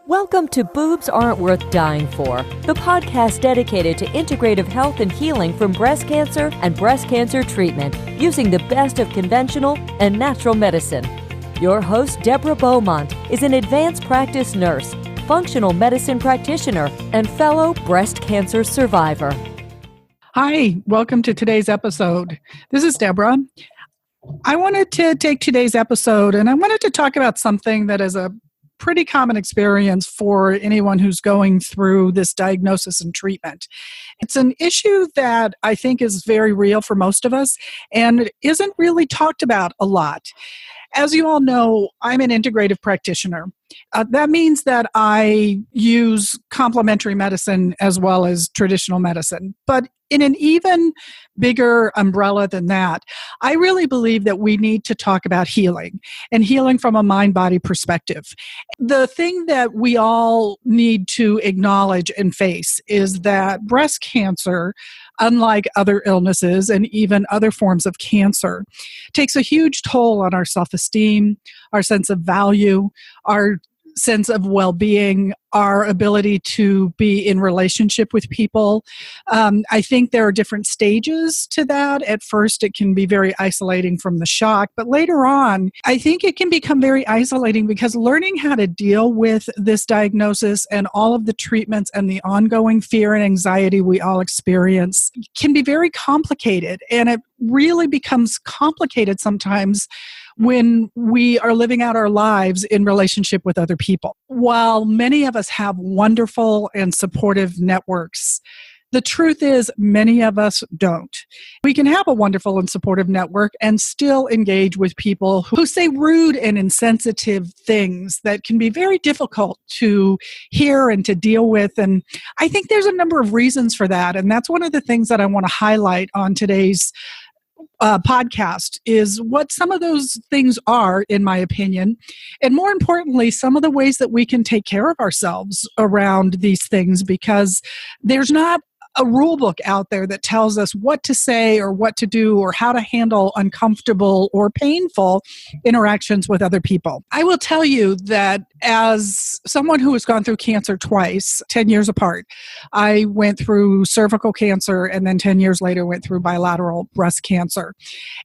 Welcome to Boobs Aren't Worth Dying For, the podcast dedicated to integrative health and healing from breast cancer and breast cancer treatment using the best of conventional and natural medicine. Your host, Deborah Beaumont, is an advanced practice nurse, functional medicine practitioner, and fellow breast cancer survivor. Hi, welcome to today's episode. This is Deborah. I wanted to take today's episode and I wanted to talk about something that is a pretty common experience for anyone who's going through this diagnosis and treatment. It's an issue that I think is very real for most of us and isn't really talked about a lot. As you all know, I'm an integrative practitioner. That means that I use complementary medicine as well as traditional medicine. But in an even bigger umbrella than that, I really believe that we need to talk about healing and healing from a mind-body perspective. The thing that we all need to acknowledge and face is that breast cancer, unlike other illnesses and even other forms of cancer, takes a huge toll on our self-esteem, our sense of value, our sense of well-being, our ability to be in relationship with people. I think there are different stages to that. At first, it can be very isolating from the shock, but later on, I think it can become very isolating because learning how to deal with this diagnosis and all of the treatments and the ongoing fear and anxiety we all experience can be very complicated. And it really becomes complicated sometimes when we are living out our lives in relationship with other people. While many of us have wonderful and supportive networks, the truth is many of us don't. We can have a wonderful and supportive network and still engage with people who say rude and insensitive things that can be very difficult to hear and to deal with. And I think there's a number of reasons for that. And that's one of the things that I want to highlight on today's podcast is what some of those things are, in my opinion, and more importantly, some of the ways that we can take care of ourselves around these things, because there's not a rule book out there that tells us what to say or what to do or how to handle uncomfortable or painful interactions with other people. I will tell you that as someone who has gone through cancer twice, 10 years apart, I went through cervical cancer and then 10 years later went through bilateral breast cancer.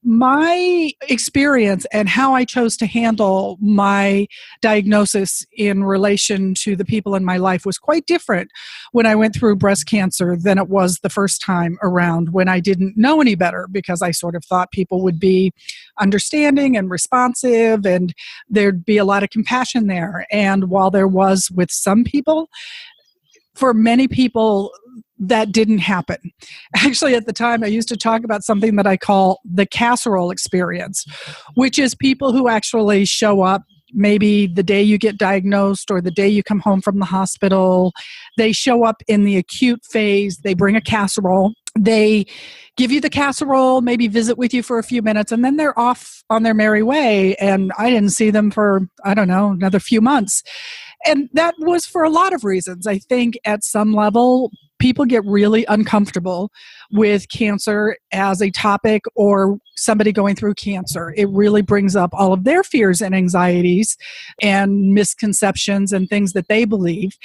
My experience and how I chose to handle my diagnosis in relation to the people in my life was quite different when I went through breast cancer than it was the first time around when I didn't know any better, because I sort of thought people would be understanding and responsive and there'd be a lot of compassion there. And while there was with some people, for many people, that didn't happen. Actually, at the time, I used to talk about something that I call the casserole experience, which is people who actually show up maybe the day you get diagnosed or the day you come home from the hospital. They show up in the acute phase. They bring a casserole. They give you the casserole, maybe visit with you for a few minutes, and then they're off on their merry way. And I didn't see them for, another few months. And that was for a lot of reasons. I think at some level, people get really uncomfortable with cancer as a topic or somebody going through cancer. It really brings up all of their fears and anxieties and misconceptions and things that they believe.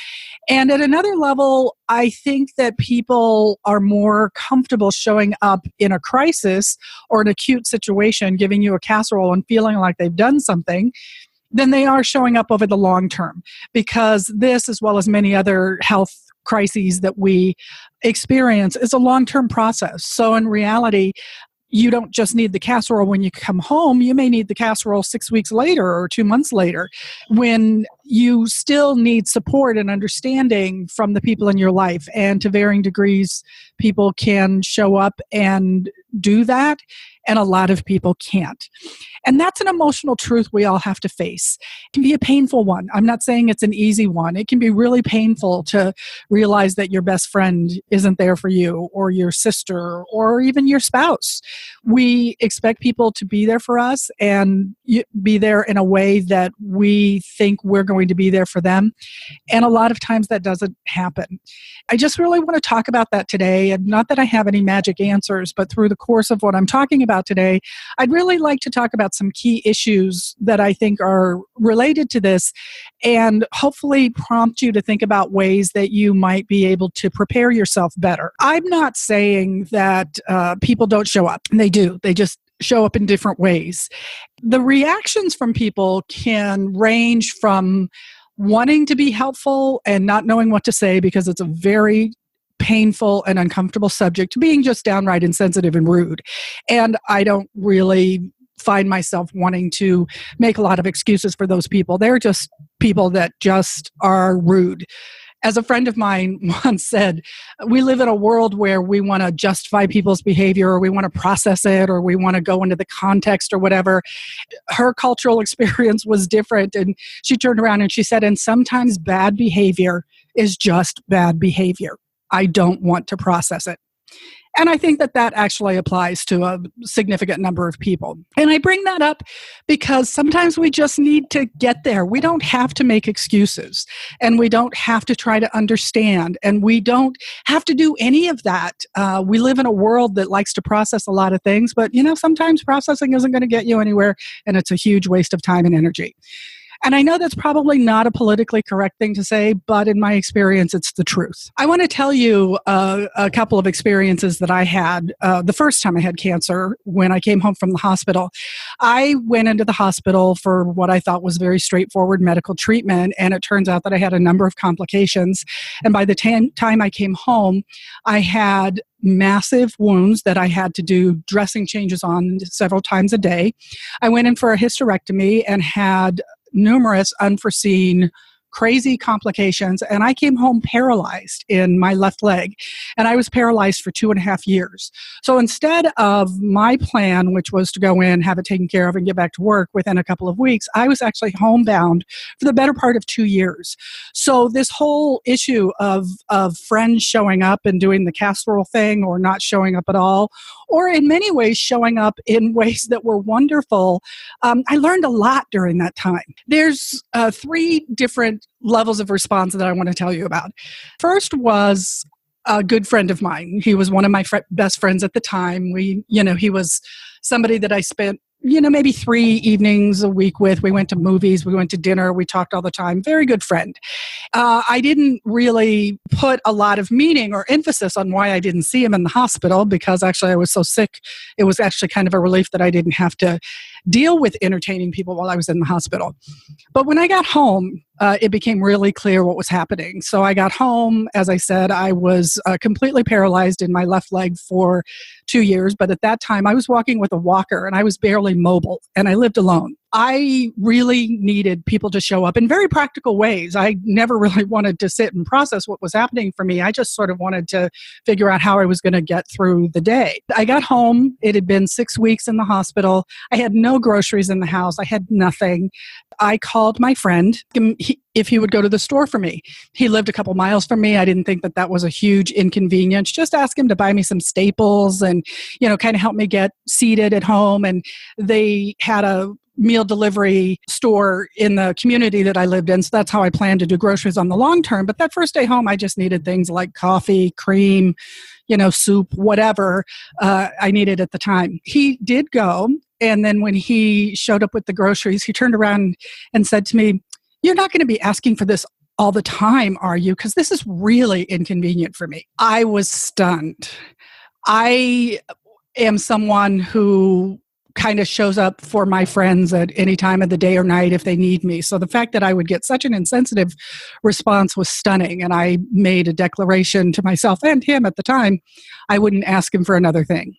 And at another level, I think that people are more comfortable showing up in a crisis or an acute situation, giving you a casserole and feeling like they've done something, than they are showing up over the long term. Because this, as well as many other health crises that we experience, is a long-term process. So in reality, you don't just need the casserole when you come home. You may need the casserole 6 weeks later or 2 months later, when you still need support and understanding from the people in your life. And to varying degrees, people can show up and do that, and a lot of people can't. And that's an emotional truth we all have to face. It can be a painful one. I'm not saying it's an easy one. It can be really painful to realize that your best friend isn't there for you, or your sister, or even your spouse. We expect people to be there for us and be there in a way that we think we're going to be there for them. And a lot of times that doesn't happen. I just really want to talk about that today. And not that I have any magic answers, but through the course of what I'm talking about about today, I'd really like to talk about some key issues that I think are related to this and hopefully prompt you to think about ways that you might be able to prepare yourself better. I'm not saying that people don't show up. They do. They just show up in different ways. The reactions from people can range from wanting to be helpful and not knowing what to say because it's a very painful and uncomfortable subject to being just downright insensitive and rude. And I don't really find myself wanting to make a lot of excuses for those people. They're just people that just are rude. As a friend of mine once said, we live in a world where we want to justify people's behavior, or we want to process it, or we want to go into the context or whatever. Her cultural experience was different. And she turned around and she said, and sometimes bad behavior is just bad behavior. I don't want to process it. And I think that that actually applies to a significant number of people. And I bring that up because sometimes we just need to get there. We don't have to make excuses, and we don't have to try to understand, and we don't have to do any of that. We live in a world that likes to process a lot of things, but sometimes processing isn't going to get you anywhere, and it's a huge waste of time and energy. And I know that's probably not a politically correct thing to say, but in my experience, it's the truth. I want to tell you a couple of experiences that I had the first time I had cancer when I came home from the hospital. I went into the hospital for what I thought was very straightforward medical treatment, and it turns out that I had a number of complications. And by the time I came home, I had massive wounds that I had to do dressing changes on several times a day. I went in for a hysterectomy and had numerous unforeseen crazy complications, and I came home paralyzed in my left leg, and I was paralyzed for 2.5 years. So instead of my plan, which was to go in, have it taken care of, and get back to work within a couple of weeks, I was actually homebound for the better part of 2 years. So this whole issue of friends showing up and doing the casserole thing, or not showing up at all, or in many ways showing up in ways that were wonderful, I learned a lot during that time. There's 3 different levels of response that I want to tell you about. First was a good friend of mine. He was one of my best friends at the time. He was somebody that I spent maybe 3 evenings a week with. We went to movies, we went to dinner, we talked all the time. Very good friend. I didn't really put a lot of meaning or emphasis on why I didn't see him in the hospital, because actually I was so sick. It was actually kind of a relief that I didn't have to deal with entertaining people while I was in the hospital. But when I got home, it became really clear what was happening. So I got home, as I said, I was completely paralyzed in my left leg for 2 years. But at that time, I was walking with a walker and I was barely mobile, and I lived alone. I really needed people to show up in very practical ways. I never really wanted to sit and process what was happening for me. I just sort of wanted to figure out how I was going to get through the day. I got home. It had been 6 weeks in the hospital. I had no groceries in the house. I had nothing. I called my friend if he would go to the store for me. He lived a couple miles from me. I didn't think that was a huge inconvenience. Just ask him to buy me some staples and, kind of help me get seated at home. And they had a meal delivery store in the community that I lived in. So that's how I planned to do groceries on the long term. But that first day home, I just needed things like coffee, cream, soup, whatever I needed at the time. He did go. And then when he showed up with the groceries, he turned around and said to me, "You're not going to be asking for this all the time, are you? Because this is really inconvenient for me." I was stunned. I am someone who kind of shows up for my friends at any time of the day or night if they need me. So the fact that I would get such an insensitive response was stunning. And I made a declaration to myself and him at the time, I wouldn't ask him for another thing.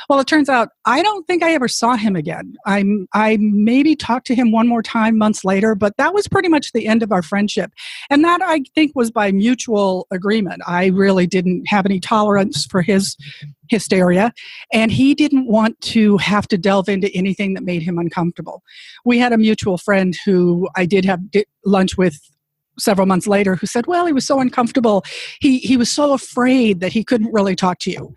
Well, it turns out I don't think I ever saw him again. I maybe talked to him one more time months later, but that was pretty much the end of our friendship. And that, I think, was by mutual agreement. I really didn't have any tolerance for his hysteria, and he didn't want to have to delve into anything that made him uncomfortable. We had a mutual friend who I did have lunch with several months later who said, well, he was so uncomfortable. He was so afraid that he couldn't really talk to you.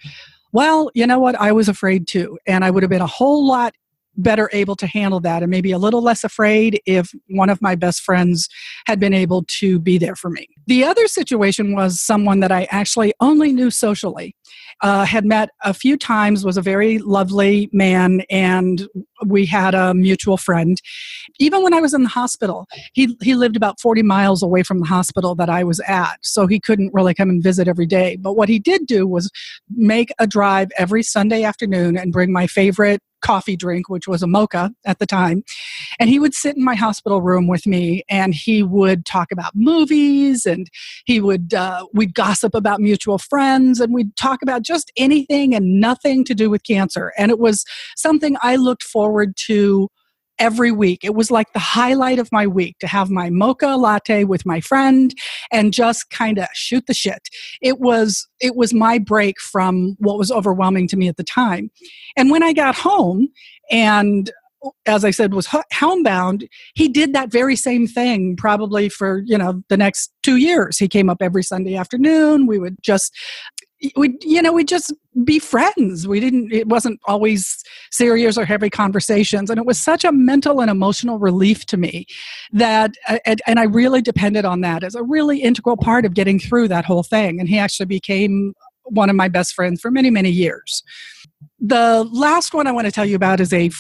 Well, you know what? I was afraid too. And I would have been a whole lot better able to handle that and maybe a little less afraid if one of my best friends had been able to be there for me. The other situation was someone that I actually only knew socially, had met a few times, was a very lovely man, and we had a mutual friend. Even when I was in the hospital, he lived about 40 miles away from the hospital that I was at, so he couldn't really come and visit every day. But what he did do was make a drive every Sunday afternoon and bring my favorite coffee drink, which was a mocha at the time. And he would sit in my hospital room with me, and he would talk about movies, and we'd gossip about mutual friends, and we'd talk about just anything and nothing to do with cancer. And it was something I looked forward to every week. It was like the highlight of my week to have my mocha latte with my friend and just kind of shoot the shit. It was my break from what was overwhelming to me at the time. And when I got home and, as I said, was homebound, he did that very same thing probably for, the next 2 years. He came up every Sunday afternoon. We'd just be friends. It wasn't always serious or heavy conversations. And it was such a mental and emotional relief to me that, and I really depended on that as a really integral part of getting through that whole thing. And he actually became one of my best friends for many, many years. The last one I want to tell you about is a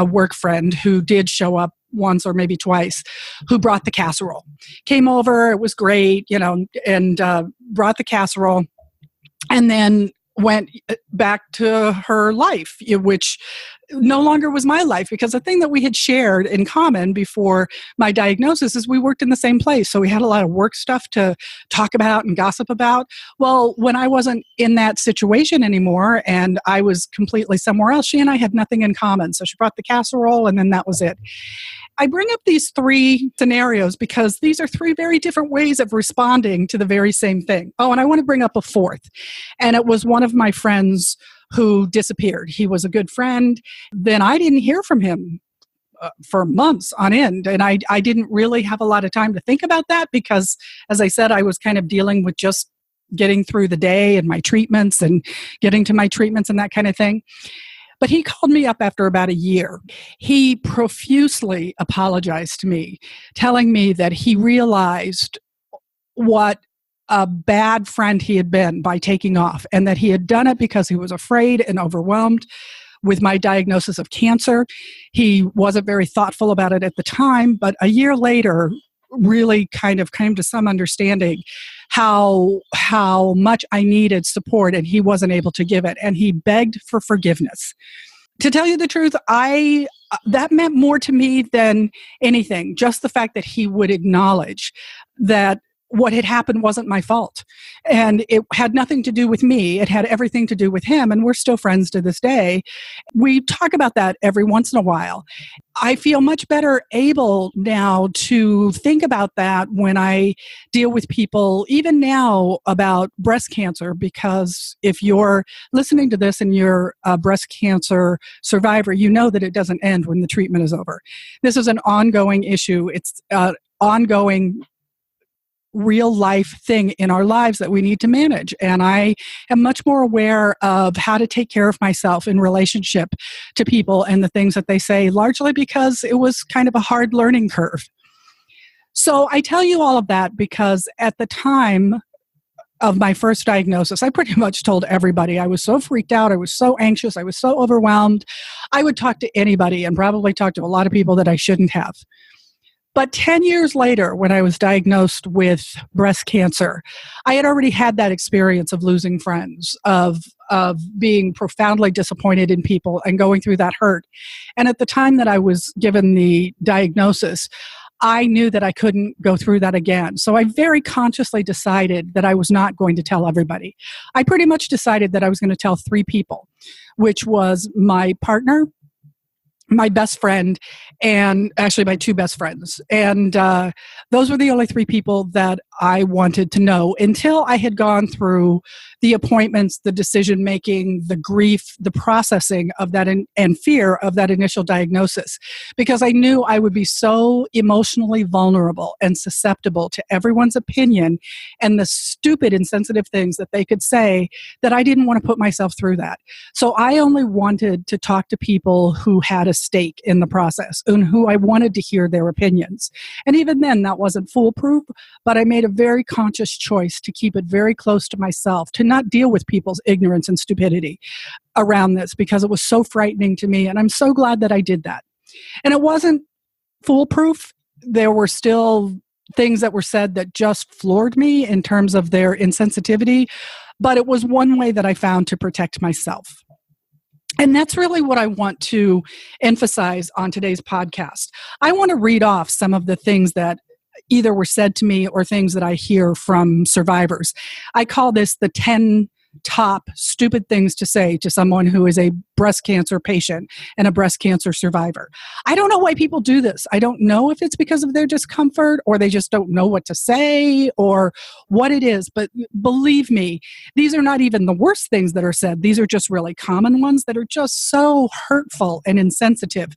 work friend who did show up once or maybe twice, who brought the casserole. Came over, it was great, and brought the casserole, and then went back to her life, which no longer was my life, because the thing that we had shared in common before my diagnosis is we worked in the same place. So we had a lot of work stuff to talk about and gossip about. Well, when I wasn't in that situation anymore and I was completely somewhere else, she and I had nothing in common. So she brought the casserole, and then that was it. I bring up these 3 scenarios because these are 3 very different ways of responding to the very same thing. Oh, and I want to bring up a 4th. And it was one of my friends who disappeared. He was a good friend. Then I didn't hear from him for months on end. And I didn't really have a lot of time to think about that because, as I said, I was kind of dealing with just getting through the day and my treatments and getting to my treatments and that kind of thing. But he called me up after about a year. He profusely apologized to me, telling me that he realized what a bad friend he had been by taking off, and that he had done it because he was afraid and overwhelmed with my diagnosis of cancer. He wasn't very thoughtful about it at the time, but a year later really kind of came to some understanding how much I needed support, and he wasn't able to give it, and he begged for forgiveness. To tell you the truth, that meant more to me than anything, just the fact that he would acknowledge that what had happened wasn't my fault. And it had nothing to do with me. It had everything to do with him. And we're still friends to this day. We talk about that every once in a while. I feel much better able now to think about that when I deal with people, even now, about breast cancer, because if you're listening to this and you're a breast cancer survivor, you know that it doesn't end when the treatment is over. This is an ongoing issue. It's an ongoing real life thing in our lives that we need to manage. And I am much more aware of how to take care of myself in relationship to people and the things that they say, largely because it was kind of a hard learning curve. So I tell you all of that because at the time of my first diagnosis, I pretty much told everybody. I was so freaked out. I was so anxious. I was so overwhelmed. I would talk to anybody and probably talk to a lot of people that I shouldn't have. But 10 years later, when I was diagnosed with breast cancer, I had already had that experience of losing friends, of being profoundly disappointed in people and going through that hurt. And at the time that I was given the diagnosis, I knew that I couldn't go through that again. So I very consciously decided that I was not going to tell everybody. I pretty much decided that I was going to tell 3 people, which was my partner, my best friend, and actually my two best friends. And those were the only three people that I wanted to know until I had gone through the appointments, the decision-making, the grief, the processing of that, and fear of that initial diagnosis. Because I knew I would be so emotionally vulnerable and susceptible to everyone's opinion and the stupid, insensitive things that they could say, that I didn't want to put myself through that. So I only wanted to talk to people who had a stake in the process and who I wanted to hear their opinions. And even then, that wasn't foolproof, but I made a very conscious choice to keep it very close to myself, to not deal with people's ignorance and stupidity around this, because it was so frightening to me. And I'm so glad that I did that. And it wasn't foolproof. There were still things that were said that just floored me in terms of their insensitivity, but it was one way that I found to protect myself. And that's really what I want to emphasize on today's podcast. I want to read off some of the things that either were said to me or things that I hear from survivors. I call this the 10 top stupid things to say to someone who is a breast cancer patient and a breast cancer survivor. I don't know why people do this. I don't know if it's because of their discomfort or they just don't know what to say or what it is. But believe me, these are not even the worst things that are said. These are just really common ones that are just so hurtful and insensitive.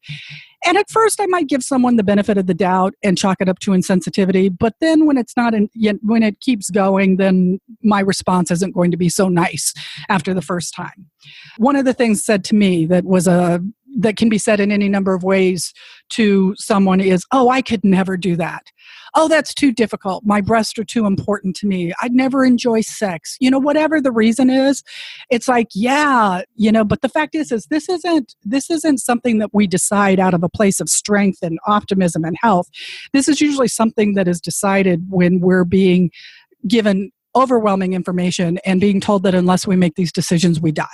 And at first, I might give someone the benefit of the doubt and chalk it up to insensitivity. But then when it's not, when it keeps going, then my response isn't going to be so nice after the first time. One of the things said to me that can be said in any number of ways to someone is, "Oh, I could never do that. Oh, that's too difficult. My breasts are too important to me. I'd never enjoy sex." Whatever the reason is, it's like, yeah, but the fact is this isn't something that we decide out of a place of strength and optimism and health. This is usually something that is decided when we're being given overwhelming information and being told that unless we make these decisions, we die.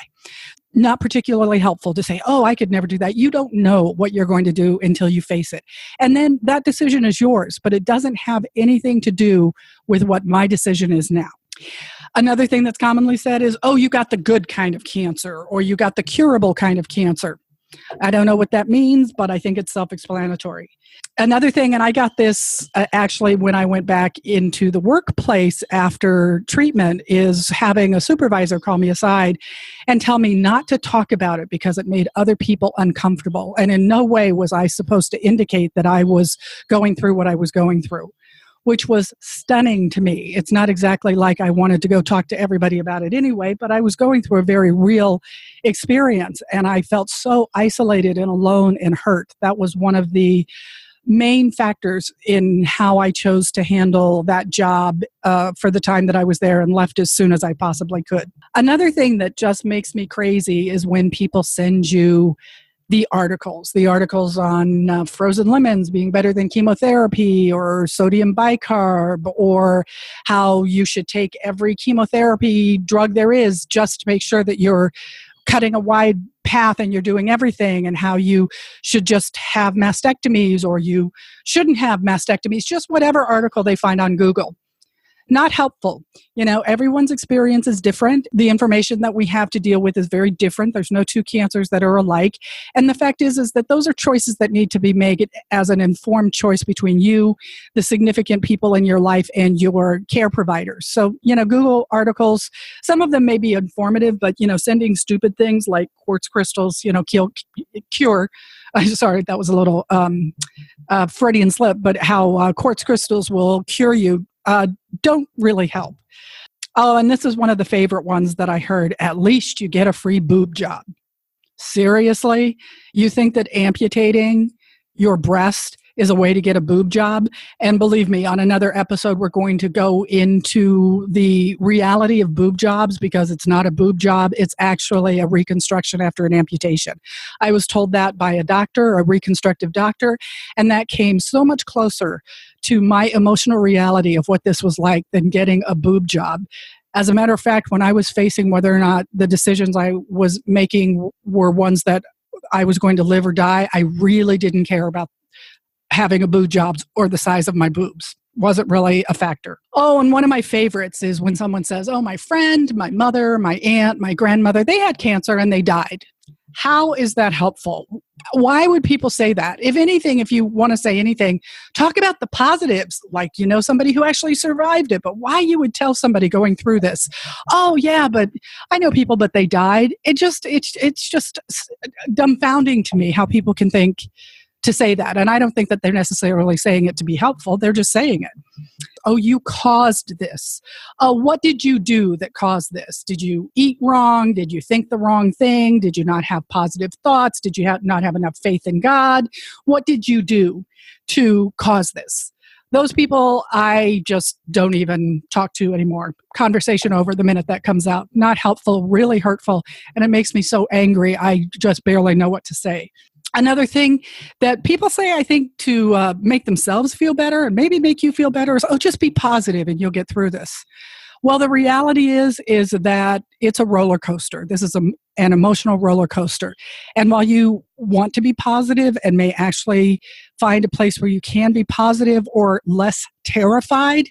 Not particularly helpful to say, "Oh, I could never do that." You don't know what you're going to do until you face it. And then that decision is yours, but it doesn't have anything to do with what my decision is now. Another thing that's commonly said is, "Oh, you got the good kind of cancer," or "You got the curable kind of cancer." I don't know what that means, but I think it's self-explanatory. Another thing, and I got this actually when I went back into the workplace after treatment, is having a supervisor call me aside and tell me not to talk about it because it made other people uncomfortable. And in no way was I supposed to indicate that I was going through what I was going through, which was stunning to me. It's not exactly like I wanted to go talk to everybody about it anyway, but I was going through a very real experience, and I felt so isolated and alone and hurt. That was one of the main factors in how I chose to handle that job for the time that I was there and left as soon as I possibly could. Another thing that just makes me crazy is when people send you the articles on frozen lemons being better than chemotherapy, or sodium bicarb, or how you should take every chemotherapy drug there is just to make sure that you're cutting a wide path and you're doing everything, and how you should just have mastectomies or you shouldn't have mastectomies, just whatever article they find on Google. Not helpful. Everyone's experience is different. The information that we have to deal with is very different. There's no two cancers that are alike. And the fact is that those are choices that need to be made as an informed choice between you, the significant people in your life, and your care providers. So, Google articles, some of them may be informative, but, sending stupid things like quartz crystals, cure. Sorry, that was a little Freudian slip, but how quartz crystals will cure you don't really help. Oh, and this is one of the favorite ones that I heard. "At least you get a free boob job." Seriously? You think that amputating your breast is a way to get a boob job? And believe me, on another episode, we're going to go into the reality of boob jobs, because it's not a boob job. It's actually a reconstruction after an amputation. I was told that by a doctor, a reconstructive doctor, and that came so much closer to my emotional reality of what this was like than getting a boob job. As a matter of fact, when I was facing whether or not the decisions I was making were ones that I was going to live or die, I really didn't care about having a boob job or the size of my boobs. Wasn't really a factor. Oh, and one of my favorites is when someone says, "Oh, my friend, my mother, my aunt, my grandmother, they had cancer and they died." How is that helpful? Why would people say that? If anything, if you want to say anything, talk about the positives, like, somebody who actually survived it. But why you would tell somebody going through this, oh yeah, but I know people, but they died. It's just dumbfounding to me how people can think to say that. And I don't think that they're necessarily saying it to be helpful. They're just saying it. Oh, you caused this. Oh, what did you do that caused this? Did you eat wrong? Did you think the wrong thing? Did you not have positive thoughts? Did you not have enough faith in God? What did you do to cause this? Those people I just don't even talk to anymore. Conversation over the minute that comes out. Not helpful, really hurtful, and it makes me so angry I just barely know what to say. Another thing that people say, I think, to make themselves feel better and maybe make you feel better is, oh, just be positive and you'll get through this. Well, the reality is that it's a roller coaster. This is an emotional roller coaster. And while you want to be positive and may actually find a place where you can be positive or less terrified,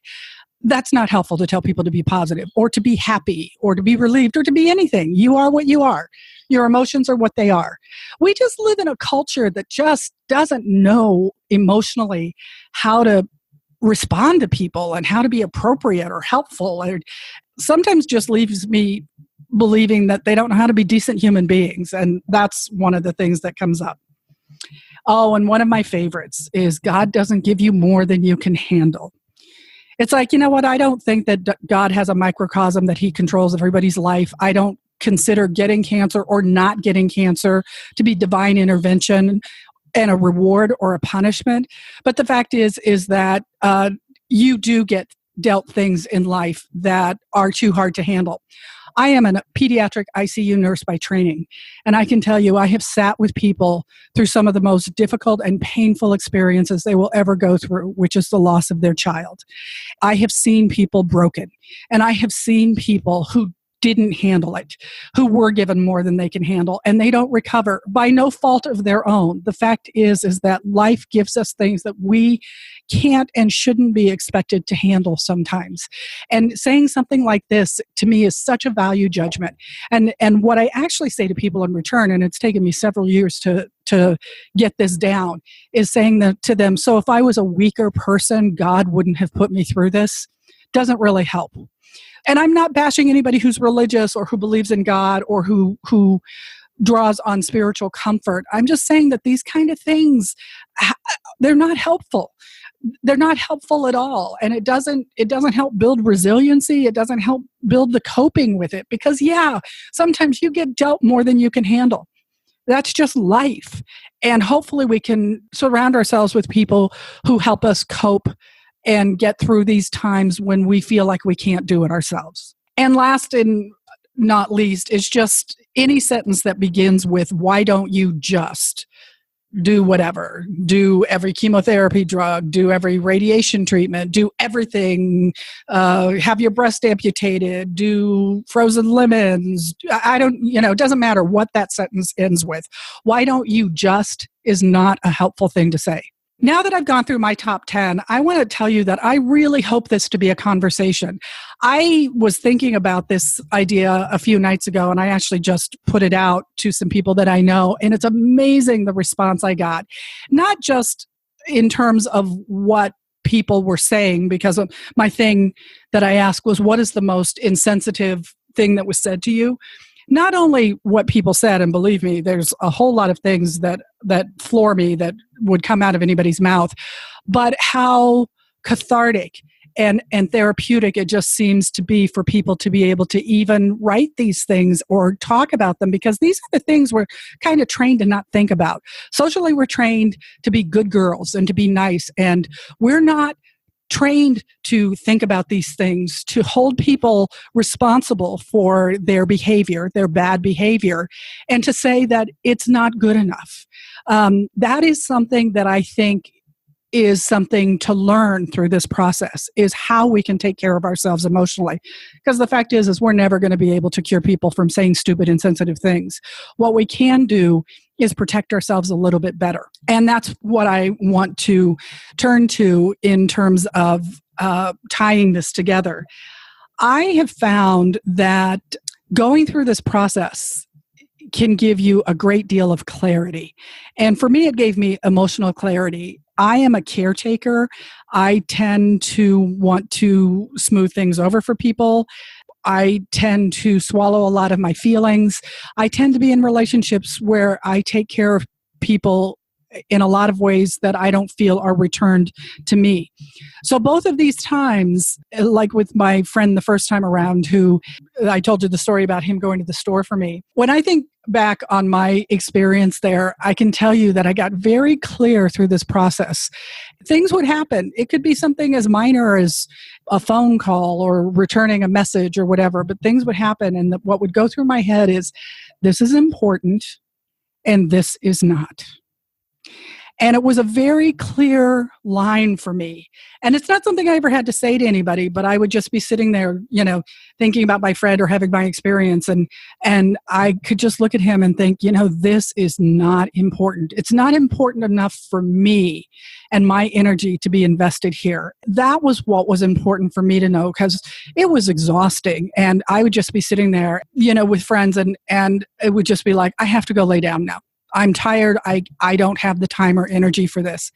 that's not helpful to tell people to be positive or to be happy or to be relieved or to be anything. You are what you are. Your emotions are what they are. We just live in a culture that just doesn't know emotionally how to respond to people and how to be appropriate or helpful. Or sometimes just leaves me believing that they don't know how to be decent human beings. And that's one of the things that comes up. Oh, and one of my favorites is God doesn't give you more than you can handle. It's like, you know what? I don't think that God has a microcosm that he controls everybody's life. I don't consider getting cancer or not getting cancer to be divine intervention and a reward or a punishment. But the fact is that you do get dealt things in life that are too hard to handle. I am a pediatric ICU nurse by training, and I can tell you I have sat with people through some of the most difficult and painful experiences they will ever go through, which is the loss of their child. I have seen people broken, and I have seen people who didn't handle it, who were given more than they can handle, and they don't recover by no fault of their own. The fact is that life gives us things that we can't and shouldn't be expected to handle sometimes. And saying something like this to me is such a value judgment. And what I actually say to people in return, and it's taken me several years to get this down, is saying that to them, so if I was a weaker person, God wouldn't have put me through this. Doesn't really help. And I'm not bashing anybody who's religious or who believes in God or who draws on spiritual comfort. I'm just saying that these kind of things, they're not helpful. They're not helpful at all. And it doesn't help build resiliency. It doesn't help build the coping with it because, yeah, sometimes you get dealt more than you can handle. That's just life. And hopefully we can surround ourselves with people who help us cope and get through these times when we feel like we can't do it ourselves. And last and not least is just any sentence that begins with, why don't you just do whatever, do every chemotherapy drug, do every radiation treatment, do everything, have your breast amputated, do frozen lemons. It doesn't matter what that sentence ends with. Why don't you just is not a helpful thing to say. Now that I've gone through my top 10, I want to tell you that I really hope this to be a conversation. I was thinking about this idea a few nights ago, and I actually just put it out to some people that I know, and it's amazing the response I got. Not just in terms of what people were saying, because my thing that I asked was, what is the most insensitive thing that was said to you? Not only what people said, and believe me, there's a whole lot of things that floor me that would come out of anybody's mouth, but how cathartic and therapeutic it just seems to be for people to be able to even write these things or talk about them, because these are the things we're kind of trained to not think about. Socially, we're trained to be good girls and to be nice, and we're not trained to think about these things, to hold people responsible for their behavior, their bad behavior, and to say that it's not good enough. That is something that I think is something to learn through this process, is how we can take care of ourselves emotionally. Because the fact is we're never going to be able to cure people from saying stupid, insensitive things. What we can do is protect ourselves a little bit better. And that's what I want to turn to in terms of tying this together. I have found that going through this process can give you a great deal of clarity. And for me, it gave me emotional clarity. I am a caretaker. I tend to want to smooth things over for people. I tend to swallow a lot of my feelings. I tend to be in relationships where I take care of people in a lot of ways that I don't feel are returned to me. So both of these times, like with my friend the first time around, who I told you the story about him going to the store for me. When I think back on my experience there, I can tell you that I got very clear through this process. Things would happen. It could be something as minor as a phone call or returning a message or whatever, but things would happen. And what would go through my head is, this is important and this is not. And it was a very clear line for me. And it's not something I ever had to say to anybody, but I would just be sitting there, thinking about my friend or having my experience. And I could just look at him and think, this is not important. It's not important enough for me and my energy to be invested here. That was what was important for me to know, because it was exhausting. And I would just be sitting there, with friends and it would just be like, I have to go lay down now. I'm tired. I don't have the time or energy for this.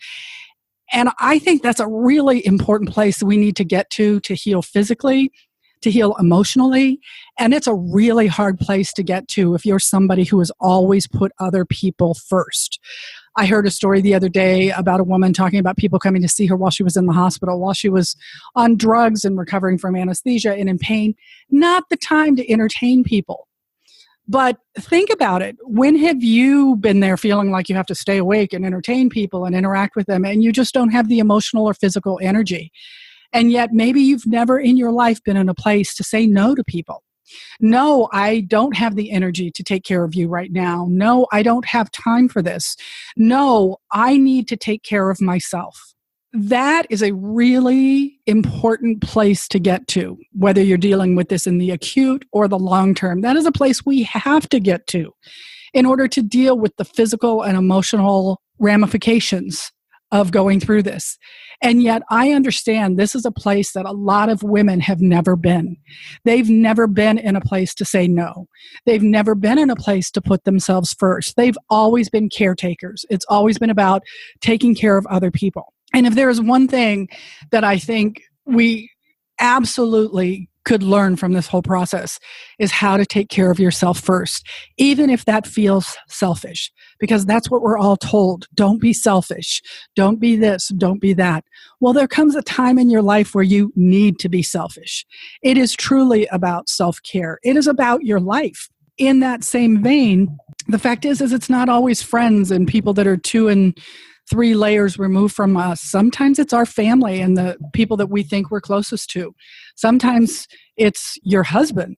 And I think that's a really important place we need to get to heal physically, to heal emotionally. And it's a really hard place to get to if you're somebody who has always put other people first. I heard a story the other day about a woman talking about people coming to see her while she was in the hospital, while she was on drugs and recovering from anesthesia and in pain. Not the time to entertain people. But think about it. When have you been there feeling like you have to stay awake and entertain people and interact with them, and you just don't have the emotional or physical energy? And yet maybe you've never in your life been in a place to say no to people. No, I don't have the energy to take care of you right now. No, I don't have time for this. No, I need to take care of myself. That is a really important place to get to, whether you're dealing with this in the acute or the long term. That is a place we have to get to in order to deal with the physical and emotional ramifications of going through this. And yet I understand this is a place that a lot of women have never been. They've never been in a place to say no. They've never been in a place to put themselves first. They've always been caretakers. It's always been about taking care of other people. And if there is one thing that I think we absolutely could learn from this whole process, is how to take care of yourself first, even if that feels selfish, because that's what we're all told. Don't be selfish. Don't be this. Don't be that. Well, there comes a time in your life where you need to be selfish. It is truly about self-care. It is about your life. In that same vein, the fact is it's not always friends and people that are 2 and 3 layers removed from us. Sometimes it's our family and the people that we think we're closest to. Sometimes it's your husband.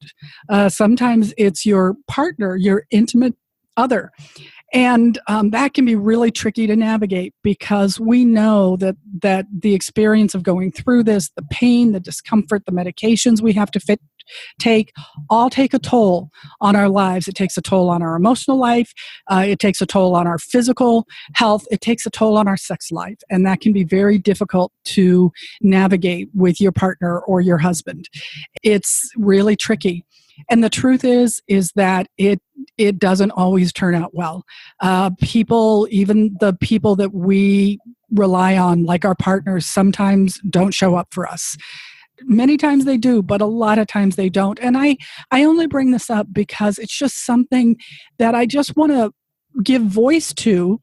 Sometimes it's your partner, your intimate other. And that can be really tricky to navigate, because we know that the experience of going through this, the pain, the discomfort, the medications we have to all take a toll on our lives. It takes a toll on our emotional life. It takes a toll on our physical health. It takes a toll on our sex life. And that can be very difficult to navigate with your partner or your husband. It's really tricky. And the truth is that it doesn't always turn out well. People, even the people that we rely on, like our partners, sometimes don't show up for us. Many times they do, but a lot of times they don't. And I only bring this up because it's just something that I just want to give voice to,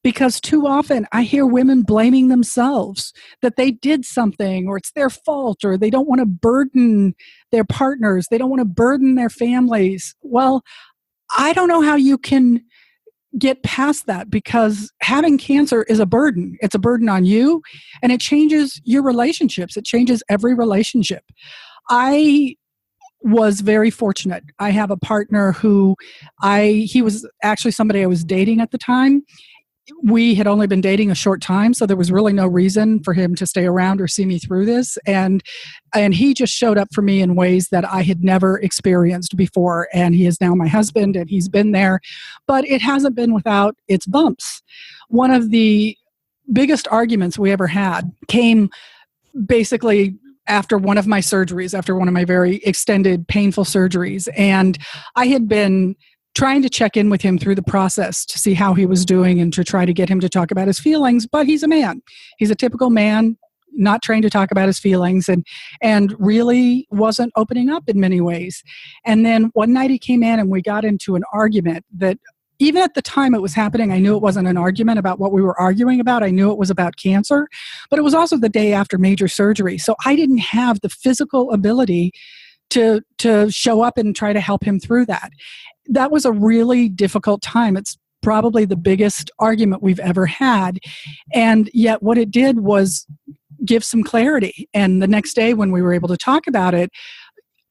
because too often I hear women blaming themselves that they did something, or it's their fault, or they don't want to burden their partners. They don't want to burden their families. Well, I don't know how you can get past that, because having cancer is a burden. It's a burden on you, and it changes your relationships. It changes every relationship. I was very fortunate. I have a partner who he was actually somebody I was dating at the time. We had only been dating a short time, so there was really no reason for him to stay around or see me through this. And he just showed up for me in ways that I had never experienced before. And he is now my husband, and he's been there. But it hasn't been without its bumps. One of the biggest arguments we ever had came basically after one of my surgeries, after one of my very extended, painful surgeries. And I had been trying to check in with him through the process to see how he was doing and to try to get him to talk about his feelings. But he's a man. He's a typical man, not trained to talk about his feelings, and really wasn't opening up in many ways. And then one night he came in and we got into an argument that even at the time it was happening, I knew it wasn't an argument about what we were arguing about. I knew it was about cancer, but it was also the day after major surgery. So I didn't have the physical ability to show up and try to help him through that. That was a really difficult time. It's probably the biggest argument we've ever had. And yet what it did was give some clarity. And the next day when we were able to talk about it,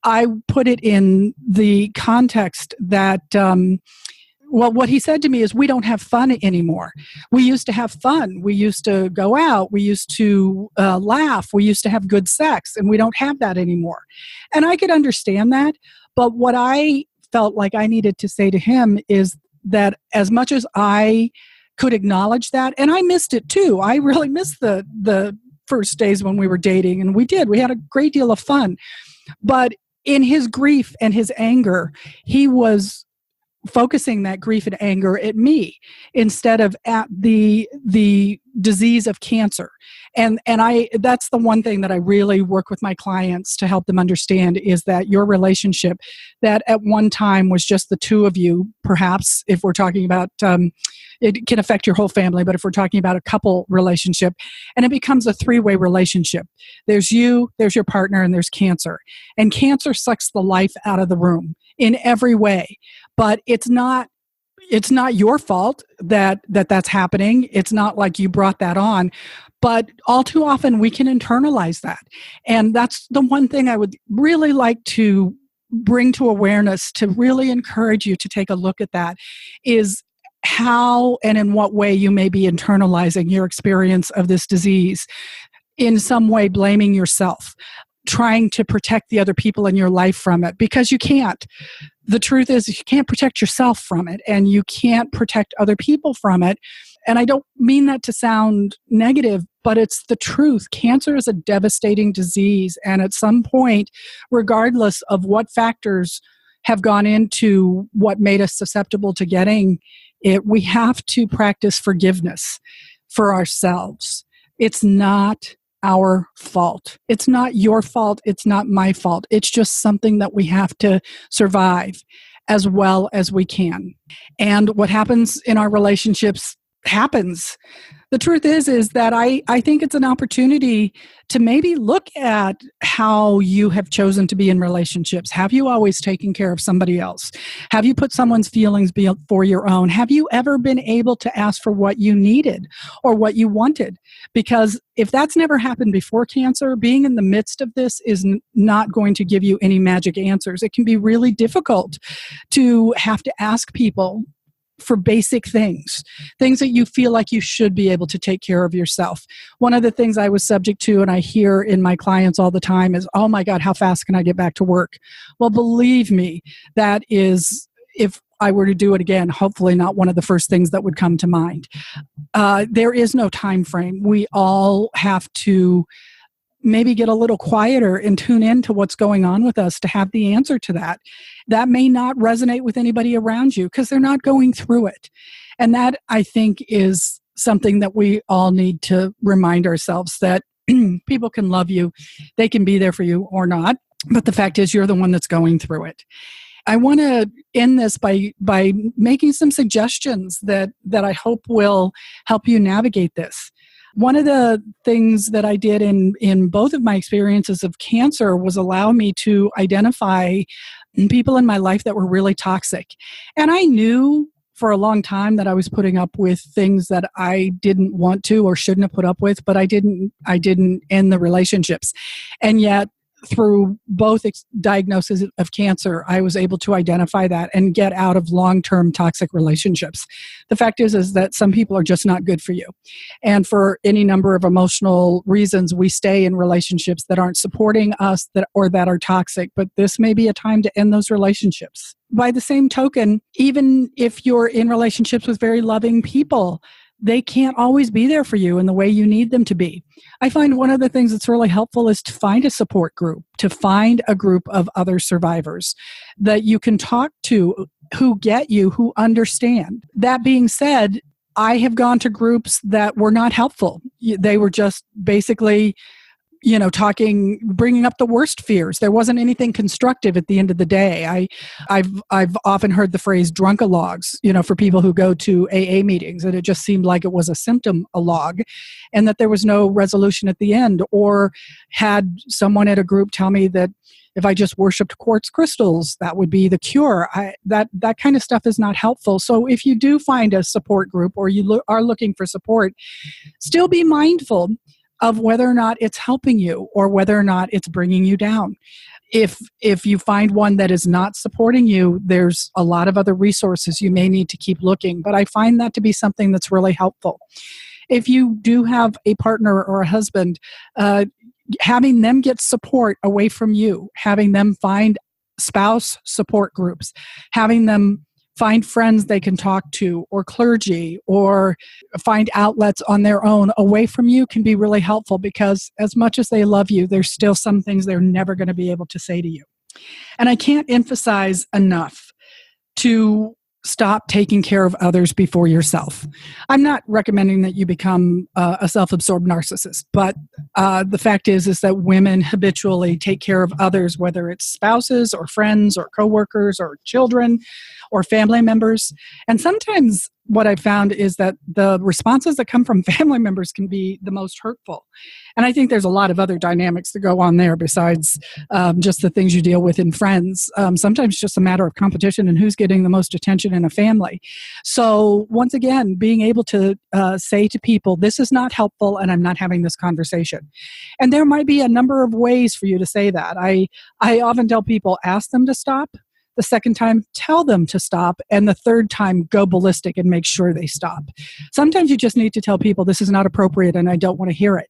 I put it in the context that, what he said to me is, we don't have fun anymore. We used to have fun. We used to go out. We used to laugh. We used to have good sex, and we don't have that anymore. And I could understand that. But what I felt like I needed to say to him is that as much as I could acknowledge that, and I missed it too. I really missed the first days when we were dating, and we had a great deal of fun. But in his grief and his anger, he was focusing that grief and anger at me instead of at the disease of cancer. And that's the one thing that I really work with my clients to help them understand, is that your relationship that at one time was just the two of you, perhaps if we're talking about, it can affect your whole family, but if we're talking about a couple relationship, and it becomes a three-way relationship. There's you, there's your partner, and there's cancer. And cancer sucks the life out of the room in every way. But it's not your fault that that's happening. It's not like you brought that on. But all too often we can internalize that. And that's the one thing I would really like to bring to awareness, to really encourage you to take a look at that, is how and in what way you may be internalizing your experience of this disease, in some way blaming yourself, trying to protect the other people in your life from it, because you can't. The truth is, you can't protect yourself from it, and you can't protect other people from it. And I don't mean that to sound negative, but it's the truth. Cancer is a devastating disease, and at some point, regardless of what factors have gone into what made us susceptible to getting it, we have to practice forgiveness for ourselves. It's not our fault. It's not your fault. It's not my fault. It's just something that we have to survive as well as we can. And what happens in our relationships happens. The truth is that I think it's an opportunity to maybe look at how you have chosen to be in relationships. Have you always taken care of somebody else? Have you put someone's feelings before your own? Have you ever been able to ask for what you needed or what you wanted? Because if that's never happened before cancer, being in the midst of this is not going to give you any magic answers. It can be really difficult to have to ask people for basic things that you feel like you should be able to take care of yourself. One of the things I was subject to, and I hear in my clients all the time, is, oh my God, how fast can I get back to work? Well, believe me, that is, if I were to do it again, hopefully not one of the first things that would come to mind. There is no time frame. We all have to maybe get a little quieter and tune in to what's going on with us to have the answer to that. That may not resonate with anybody around you because they're not going through it. And that, I think, is something that we all need to remind ourselves, that people can love you, they can be there for you or not, but the fact is you're the one that's going through it. I want to end this by making some suggestions that I hope will help you navigate this. One of the things that I did in both of my experiences of cancer was allow me to identify people in my life that were really toxic. And I knew for a long time that I was putting up with things that I didn't want to or shouldn't have put up with, but I didn't end the relationships. And yet, through both diagnoses of cancer, I was able to identify that and get out of long-term toxic relationships. The fact is that some people are just not good for you. And for any number of emotional reasons, we stay in relationships that aren't supporting us or that are toxic, but this may be a time to end those relationships. By the same token, even if you're in relationships with very loving people, they can't always be there for you in the way you need them to be. I find one of the things that's really helpful is to find a support group, to find a group of other survivors that you can talk to who get you, who understand. That being said, I have gone to groups that were not helpful. They were just basically bringing up the worst fears. There wasn't anything constructive at the end of the day. I've often heard the phrase drunkalogs, for people who go to AA meetings, and it just seemed like it was a symptom-a-log, and that there was no resolution at the end. Or had someone at a group tell me that if I just worshipped quartz crystals, that would be the cure. That kind of stuff is not helpful. So if you do find a support group, or you are looking for support, still be mindful of whether or not it's helping you or whether or not it's bringing you down. If you find one that is not supporting you, there's a lot of other resources you may need to keep looking. But I find that to be something that's really helpful. If you do have a partner or a husband, having them get support away from you, having them find spouse support groups, having them find friends they can talk to, or clergy, or find outlets on their own away from you can be really helpful, because as much as they love you, there's still some things they're never going to be able to say to you. And I can't emphasize enough to stop taking care of others before yourself. I'm not recommending that you become a self-absorbed narcissist, but the fact is that women habitually take care of others, whether it's spouses or friends or coworkers or children or family members. And sometimes what I've found is that the responses that come from family members can be the most hurtful. And I think there's a lot of other dynamics that go on there besides just the things you deal with in friends. Sometimes it's just a matter of competition and who's getting the most attention in a family. So once again, being able to say to people, this is not helpful and I'm not having this conversation. And there might be a number of ways for you to say that. I often tell people, ask them to stop. The second time, tell them to stop. And the third time, go ballistic and make sure they stop. Sometimes you just need to tell people this is not appropriate and I don't want to hear it.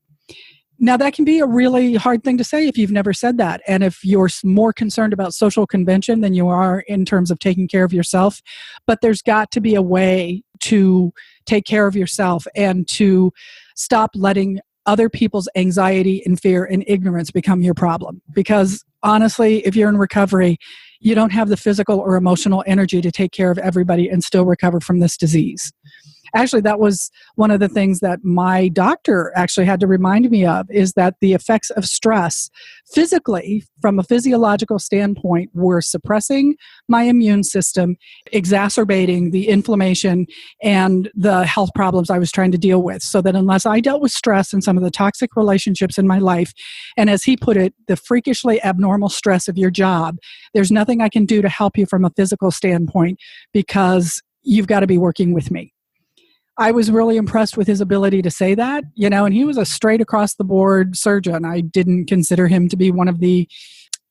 Now, that can be a really hard thing to say if you've never said that. And if you're more concerned about social convention than you are in terms of taking care of yourself. But there's got to be a way to take care of yourself and to stop letting other people's anxiety and fear and ignorance become your problem. Because honestly, if you're in recovery, you don't have the physical or emotional energy to take care of everybody and still recover from this disease. Actually, that was one of the things that my doctor actually had to remind me of, is that the effects of stress physically, from a physiological standpoint, were suppressing my immune system, exacerbating the inflammation and the health problems I was trying to deal with. So that unless I dealt with stress and some of the toxic relationships in my life, and as he put it, the freakishly abnormal stress of your job, there's nothing I can do to help you from a physical standpoint, because you've got to be working with me. I was really impressed with his ability to say that, and he was a straight across the board surgeon. I didn't consider him to be one of the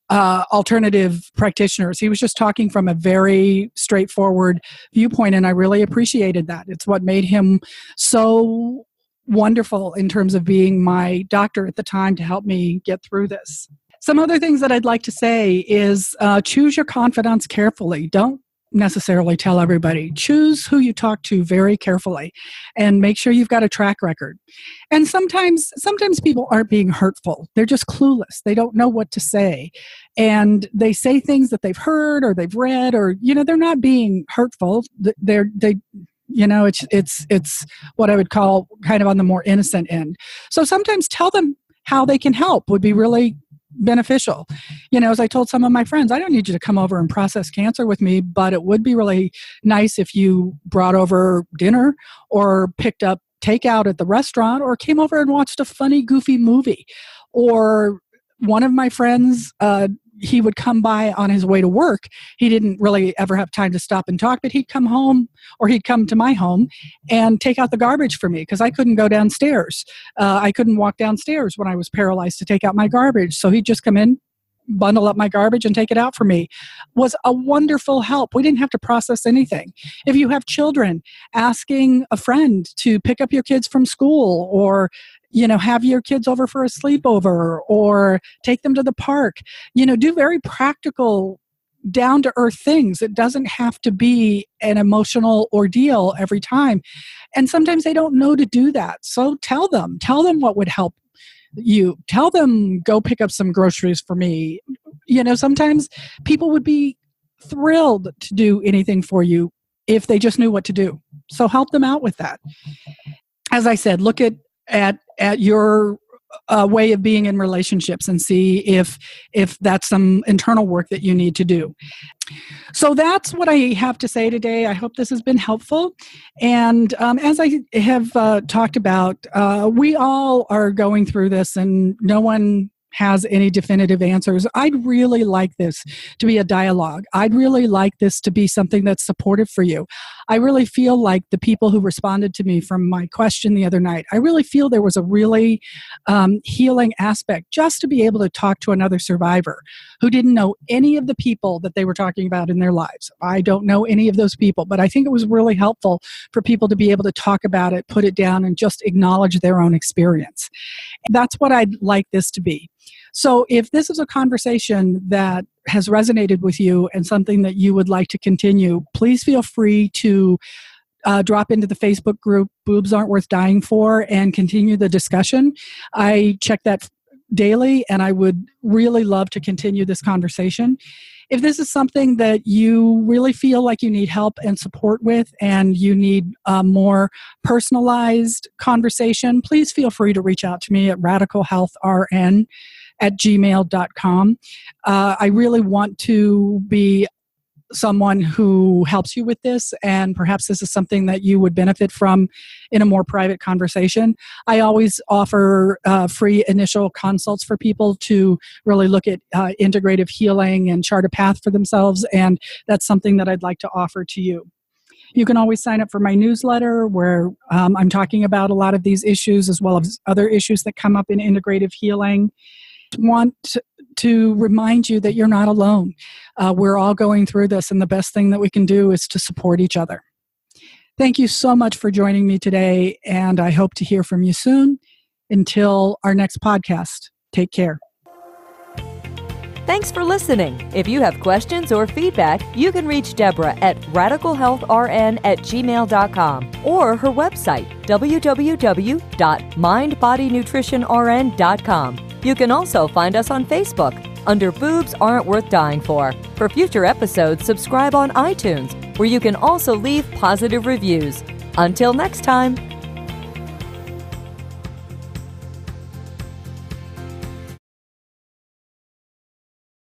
alternative practitioners. He was just talking from a very straightforward viewpoint, and I really appreciated that. It's what made him so wonderful in terms of being my doctor at the time to help me get through this. Some other things that I'd like to say is choose your confidants carefully. Don't necessarily tell everybody. Choose who you talk to very carefully and make sure you've got a track record. And sometimes people aren't being hurtful. They're just clueless. They don't know what to say. And they say things that they've heard or they've read, or, they're not being hurtful. It's what I would call kind of on the more innocent end. So sometimes tell them how they can help would be really beneficial. As I told some of my friends, I don't need you to come over and process cancer with me, but it would be really nice if you brought over dinner or picked up takeout at the restaurant or came over and watched a funny, goofy movie. Or one of my friends, he would come by on his way to work. He didn't really ever have time to stop and talk, but he'd come home, or he'd come to my home and take out the garbage for me, because I couldn't go downstairs. I couldn't walk downstairs when I was paralyzed to take out my garbage. So he'd just come in, bundle up my garbage and take it out for me. Was a wonderful help. We didn't have to process anything. If you have children, asking a friend to pick up your kids from school, or have your kids over for a sleepover, or take them to the park. Do very practical down-to-earth things. It doesn't have to be an emotional ordeal every time. And sometimes they don't know to do that. So tell them what would help you. Tell them, go pick up some groceries for me. Sometimes people would be thrilled to do anything for you if they just knew what to do. So help them out with that. As I said, look at your way of being in relationships and see if that's some internal work that you need to do. So that's what I have to say today. I hope this has been helpful. And as I have talked about, we all are going through this, and no one has any definitive answers. I'd really like this to be a dialogue. I'd really like this to be something that's supportive for you. I really feel like the people who responded to me from my question the other night, I really feel there was a really healing aspect just to be able to talk to another survivor who didn't know any of the people that they were talking about in their lives. I don't know any of those people, but I think it was really helpful for people to be able to talk about it, put it down, and just acknowledge their own experience. That's what I'd like this to be. So if this is a conversation that has resonated with you and something that you would like to continue, please feel free to drop into the Facebook group, Boobs Aren't Worth Dying For, and continue the discussion. I check that daily, and I would really love to continue this conversation. If this is something that you really feel like you need help and support with, and you need a more personalized conversation, please feel free to reach out to me at radicalhealthrn@gmail.com. I really want to be someone who helps you with this, and perhaps this is something that you would benefit from in a more private conversation. I always offer free initial consults for people to really look at integrative healing and chart a path for themselves, and that's something that I'd like to offer to you. You can always sign up for my newsletter where I'm talking about a lot of these issues as well as other issues that come up in integrative healing. Want to remind you that you're not alone. We're all going through this, and the best thing that we can do is to support each other. Thank you so much for joining me today, and I hope to hear from you soon. Until our next podcast, take care. Thanks for listening. If you have questions or feedback, you can reach Deborah at radicalhealthrn@gmail.com or her website, www.mindbodynutritionrn.com. You can also find us on Facebook under Boobs Aren't Worth Dying For. For future episodes, subscribe on iTunes, where you can also leave positive reviews. Until next time.